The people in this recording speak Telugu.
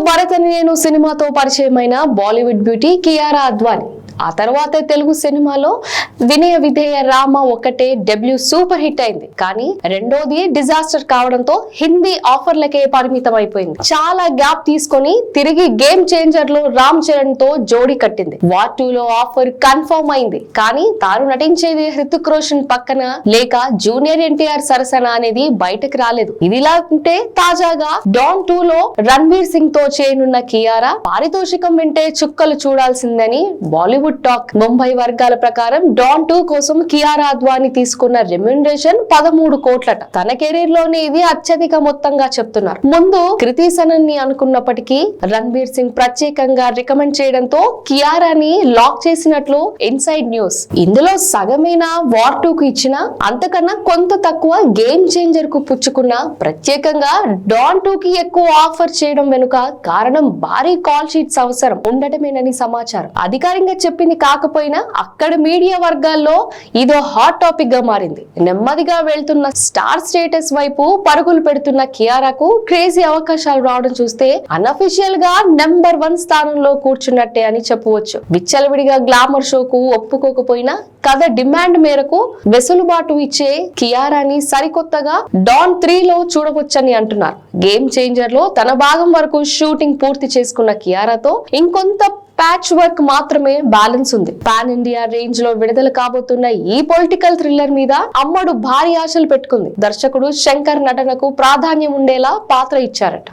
భరత్ అని నేను సినిమాతో పరిచయమైన బాలీవుడ్ బ్యూటీ కియారా అద్వానీ. ఆ తర్వాత తెలుగు సినిమాలో వినయ విధేయ రామ ఒక్కటే డెబ్యూ సూపర్ హిట్ అయింది. కానీ రెండోది డిజాస్టర్ కావడంతో హిందీ ఆఫర్లకే పరిమితం అయిపోయింది. చాలా గ్యాప్ తీసుకొని తిరిగి గేమ్ చేంజర్ లో రామ్ చరణ్ తో జోడీ కట్టింది. వార్ 2 లో ఆఫర్ కన్ఫర్మ్ అయింది. కానీ తాను నటించేది హృతిక్ రోషన్ పక్కన లేక జూనియర్ ఎన్టీఆర్ సరసన అనేది బయటకు రాలేదు. ఇదిలా ఉంటే తాజాగా డాన్ 2 లో రణ్వీర్ సింగ్ తో చేయనున్న కియారా పారితోషికం వింటే చుక్కలు చూడాల్సిందని బాలీవుడ్ టాక్. ముంబై వర్గాల ప్రకారం డాన్ 2 కోసం కియారా అద్వానీ తీసుకున్న రెమ్యునరేషన్ 13 కోట్లట. తన కెరీర్ లోనే ఇది అత్యధిక మొత్తంగా చెప్తున్నారు. ముందు కృతి సనన్ ని అనుకున్నప్పటికీ రణ్వీర్ సింగ్ ప్రత్యేకంగా రికమెండ్ చేయడంతో కియారాని లాక్ చేసినట్లు ఇన్సైడ్ న్యూస్. ఇందులో సగమైన వార్ 2 కు ఇచ్చిన అంతకన్నా కొంత తక్కువ గేమ్ చేంజర్ కు పుచ్చుకున్న ప్రత్యేకంగా డాన్ 2 కి ఎక్కువ ఆఫర్ చేయడం వెనుక కారణం భారీ కాల్ షీట్స్ అవసరం ఉండటమేనని సమాచారం. అధికారికంగా చెప్పింది కాకపోయినా అక్కడ మీడియా వర్గాల్లో ఇదో హాట్ టాపిక్ గా మారింది. నెమ్మదిగా వెళ్తున్న స్టార్ స్టేటస్ వైపు పరుగులు పెడుతున్న కియారాకు క్రేజీ అవకాశాలు రావడం చూస్తే అన్అఫీషియల్ గా నెంబర్ 1 స్థానంలో కూర్చున్నట్టే అని చెప్పవచ్చు. విచ్చలవిడిగా గ్లామర్ షోకు ఒప్పుకోకపోయినా కథ డిమాండ్ మేరకు వెసులుబాటు ఇచ్చే కియారాని సరికొత్తగా డాన్ 3 లో చూడవచ్చని అంటున్నారు. గేమ్ చేంజర్ లో తన భాగం వరకు షూటింగ్ పూర్తి చేసుకున్న కియారాతో ఇంకొంత ప్యాచ్ వర్క్ మాత్రమే బ్యాలెన్స్ ఉంది. పాన్ ఇండియా రేంజ్ లో విడుదల కాబోతున్న ఈ పొలిటికల్ థ్రిల్లర్ మీద అమ్మడు భారీ ఆశలు పెట్టుకుంది. దర్శకుడు శంకర్ నటనకు ప్రాధాన్యం ఉండేలా పాత్ర ఇచ్చారట.